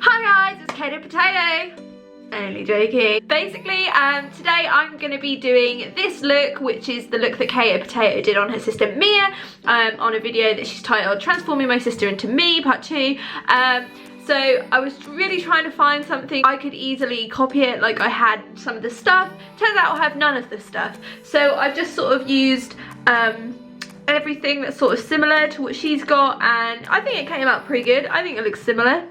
Hi guys, it's Caito Potatoe. Only joking. Basically, today I'm going to be doing this look, which is the look that Caito Potatoe did on her sister Mia, on a video that she's titled Transforming My Sister Into Me, Part 2. So I was really trying to find something I could easily copy it, like I had some of the stuff. Turns out I have none of the stuff. So I've just sort of used everything that's sort of similar to what she's got, and I think it came out pretty good. I think it looks similar.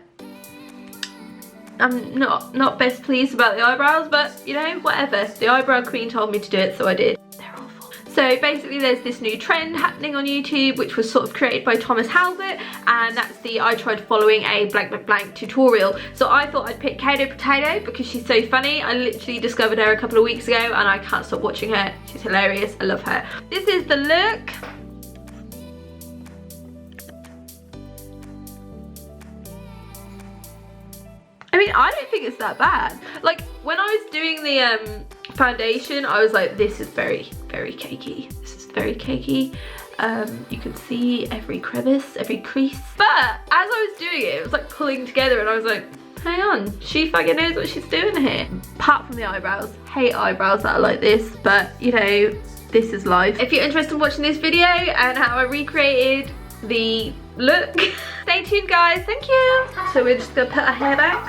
I'm not best pleased about the eyebrows, but you know, whatever. The eyebrow queen told me to do it, so I did. They're awful. So basically there's this new trend happening on YouTube, which was sort of created by Thomas Halbert, and that's the I tried following a blank blank blank tutorial. So I thought I'd pick Caito Potatoe because she's so funny. I literally discovered her a couple of weeks ago and I can't stop watching her. She's hilarious. I love her. This is the look. I mean, I don't think it's that bad. Like, when I was doing the foundation, I was like, this is very, very cakey. This is very cakey. You can see every crevice, every crease. But as I was doing it, it was like pulling together and I was like, hang on, she fucking knows what she's doing here. Apart from the eyebrows, hate eyebrows that are like this, but you know, this is life. If you're interested in watching this video and how I recreated the look, stay tuned guys, thank you. So we're just gonna put our hair back.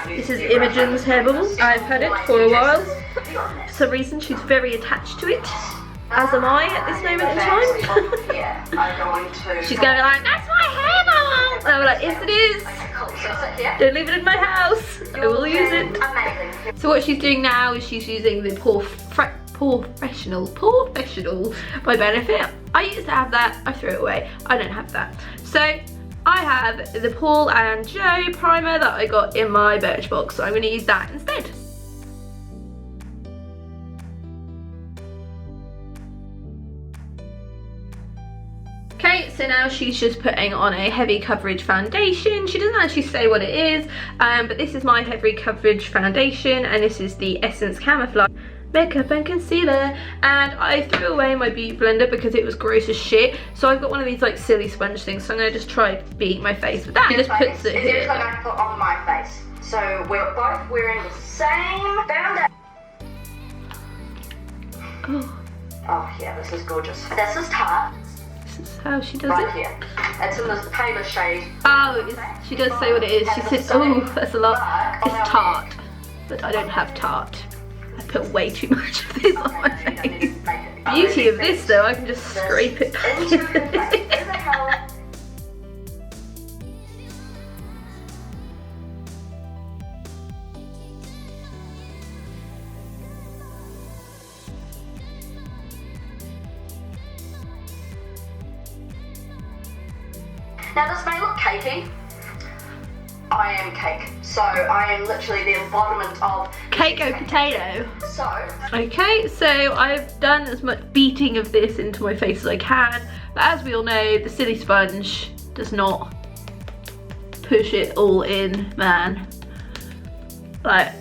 This is Imogen's hair bubble. I've had it for a while. For some reason she's very attached to it, as am I at this moment in time. She's going like, that's my hair bubble! And I'm like, yes it is. Don't leave it in my house. I will use it. So what she's doing now is she's using the Professional by Benefit. I used to have that, I threw it away. I don't have that. So I have the Paul and Joe primer that I got in my Birchbox, so I'm going to use that instead. Okay, so now she's just putting on a heavy coverage foundation. She doesn't actually say what it is, but this is my heavy coverage foundation, and this is the Essence Camouflage Makeup and Concealer. And I threw away my beauty blender because it was gross as shit, so I've got one of these like silly sponge things, so I'm going to just try beating my face with that. It just puts it here. It's going to put on my face, so we're both wearing the same foundation. Oh yeah, this is gorgeous. This is Tarte. This is how she does right it. Here. It's in this paler shade. Oh, she does say what it is. She says, oh, that's a lot. It's Tarte, but I don't have Tarte. I put way too much of this on my face. Beauty of this though, I can just scrape it back. Now this may look cakey. I am cake, so I am literally the embodiment of Caito Potatoe. So okay, so I've done as much beating of this into my face as I can, but as we all know, the silly sponge does not push it all in, man. Like,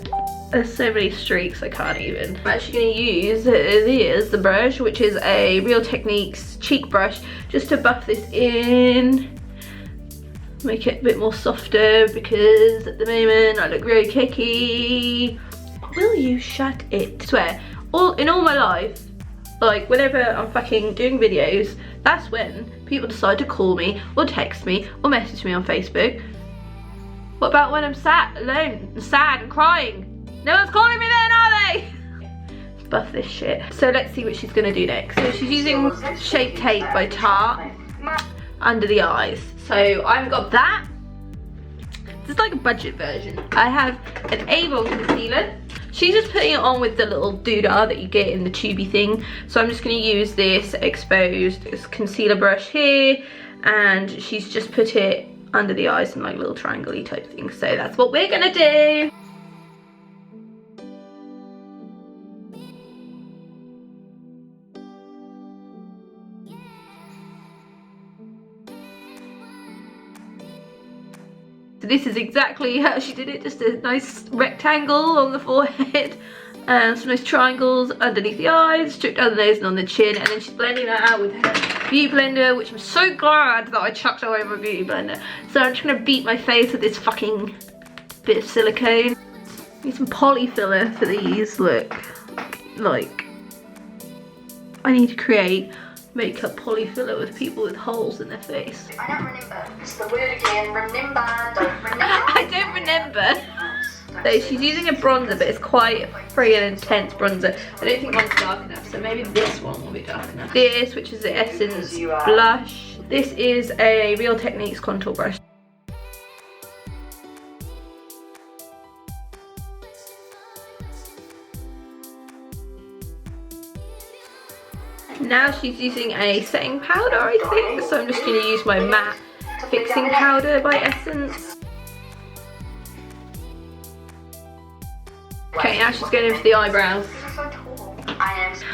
there's so many streaks I can't even. I'm actually going to use the brush, which is a Real Techniques cheek brush, just to buff this in. Make it a bit more softer because at the moment I look really cakey. Will you shut it? I swear, in all my life, like whenever I'm fucking doing videos, that's when people decide to call me or text me or message me on Facebook. What about when I'm sat alone and sad and crying? No one's calling me then, are they? Buff this shit. So let's see what she's gonna do next. So she's using Shape Tape by Tarte under the eyes. So I've got that. This is like a budget version. I have an Avon concealer. She's just putting it on with the little doodah that you get in the tubey thing. So I'm just going to use this exposed concealer brush here, and she's just put it under the eyes in like little triangle-y type thing. So that's what we're gonna do. So this is exactly how she did it, just a nice rectangle on the forehead and some nice triangles underneath the eyes, stripped down the nose and on the chin, and then she's blending that out with her beauty blender, which I'm so glad that I chucked away my beauty blender. So I'm just gonna beat my face with this fucking bit of silicone. Need some poly filler for these, look. Like, I need to create makeup poly filler with people with holes in their face. I don't remember. It's the word again. Remember, don't remember. I don't remember. So she's using a bronzer, but it's quite friggin' intense bronzer. I don't think one's dark enough, so maybe this one will be dark enough. This, which is the Essence blush. This is a Real Techniques contour brush. Now she's using a setting powder, I think, so I'm just going to use my matte fixing powder by Essence. Okay, now she's going in for the eyebrows.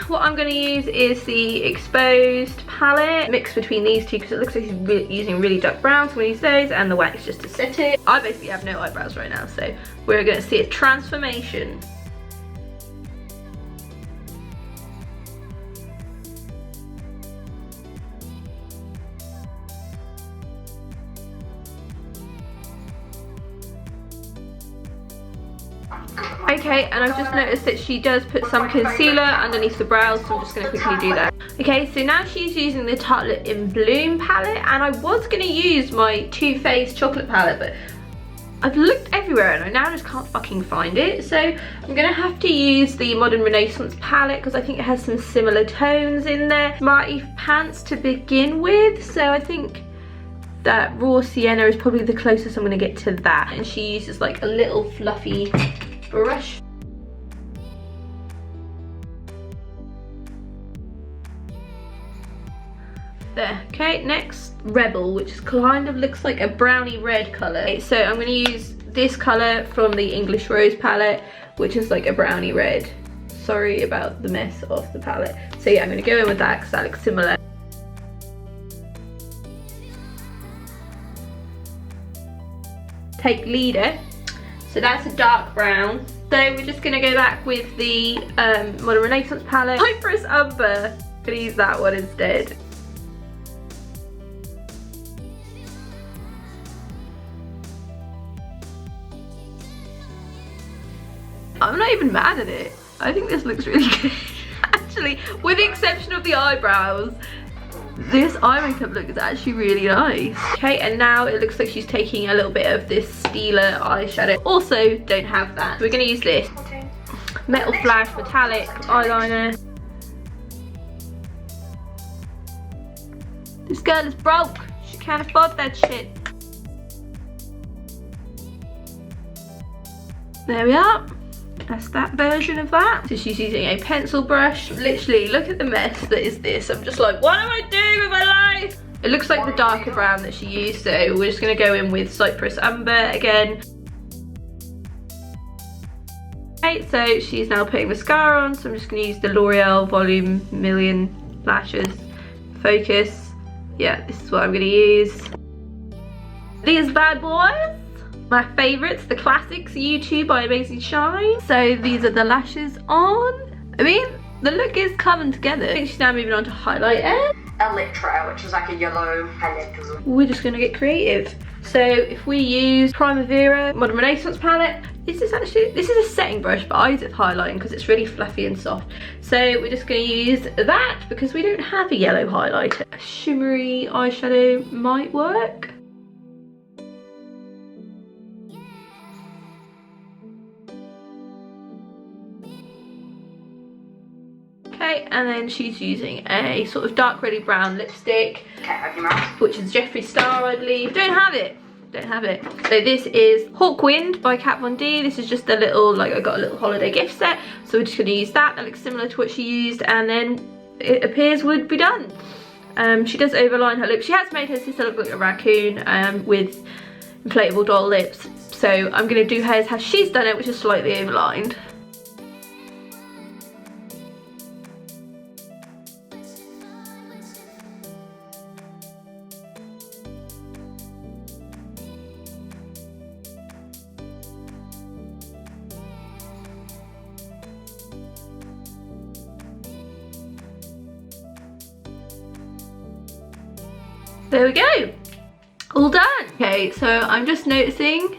What I'm going to use is the Exposed palette, mixed between these two because it looks like she's using really dark browns. So I'm going to use those and the wax just to set it. I basically have no eyebrows right now, so we're going to see a transformation. Okay, and I've just noticed that she does put some concealer underneath the brows, so I'm just going to quickly do that. Okay, so now she's using the Tartelette in Bloom palette, and I was going to use my Too Faced chocolate palette, but I've looked everywhere and I now just can't fucking find it. So I'm going to have to use the Modern Renaissance palette because I think it has some similar tones in there. Smarty Pants to begin with, so I think that Raw Sienna is probably the closest I'm going to get to that. And she uses like a little fluffy brush. There. Okay, next Rebel, which kind of looks like a browny red colour. Okay, so I'm going to use this colour from the English Rose palette, which is like a browny red. Sorry about the mess of the palette. So yeah, I'm going to go in with that because that looks similar. Take Leader. So that's a dark brown. So we're just going to go back with the Modern Renaissance palette. Cypress Umber. I'm going to use that one instead. I'm not even mad at it. I think this looks really good. Actually, with the exception of the eyebrows, this eye makeup look is actually really nice. Okay, and now it looks like she's taking a little bit of this Steeler eyeshadow. Also, don't have that. We're gonna use this Metal Flash Metallic eyeliner. This girl is broke. She can't afford that shit. There we are. That's that version of that. So she's using a pencil brush. Literally, look at the mess that is this. I'm just like, what am I doing with my life? It looks like the darker brown that she used, so we're just gonna go in with Cypress Umber again. Okay, so she's now putting mascara on, so I'm just gonna use the L'Oreal Volume Million Lashes Focus. Yeah, this is what I'm gonna use. These bad boys. My favourites, the classics, U2 by Amazing Shine. So these are the lashes on. I mean, the look is coming together. I think she's now moving on to highlighter. Electra, which is like a yellow palette. We're just gonna get creative. So if we use Primavera Modern Renaissance palette, this is a setting brush, but I use it for highlighting because it's really fluffy and soft. So we're just gonna use that because we don't have a yellow highlighter. A shimmery eyeshadow might work. Okay, and then she's using a sort of dark reddy brown lipstick, which is Jeffree Star, I believe. Don't have it. So this is Hawkwind by Kat Von D. This is just a little, like, I got a little holiday gift set, so we're just going to use that. That looks similar to what she used, and then it appears would be done. She does overline her lips. She has made her sister look like a raccoon with inflatable doll lips. So I'm going to do hers how she's done it, which is slightly overlined. there we go. All done. Okay, so I'm just noticing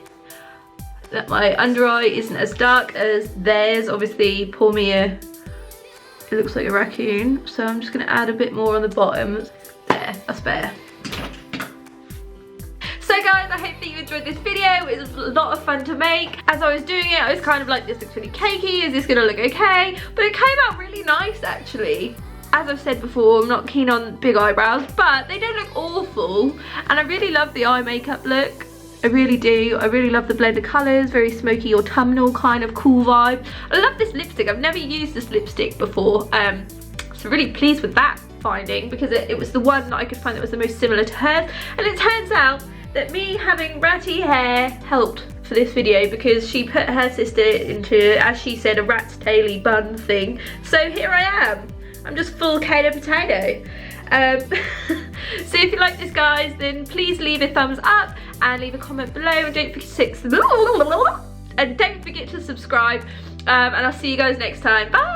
that my under eye isn't as dark as theirs. Obviously, poor Mia, it looks like a raccoon. So I'm just gonna add a bit more on the bottom. There, that's better. So guys, I hope that you enjoyed this video. It was a lot of fun to make. As I was doing it, I was kind of like, this looks really cakey. Is this gonna look okay? But it came out really nice, actually. As I've said before, I'm not keen on big eyebrows, but they don't look awful. And I really love the eye makeup look. I really do. I really love the blend of colours, very smoky autumnal kind of cool vibe. I love this lipstick. I've never used this lipstick before. So really pleased with that finding, because it was the one that I could find that was the most similar to hers. And it turns out that me having ratty hair helped for this video, because she put her sister into, as she said, a rat's taily bun thing. So here I am. I'm just full Caito Potato. So if you like this, guys, then please leave a thumbs up and leave a comment below, and don't forget to subscribe. And I'll see you guys next time. Bye.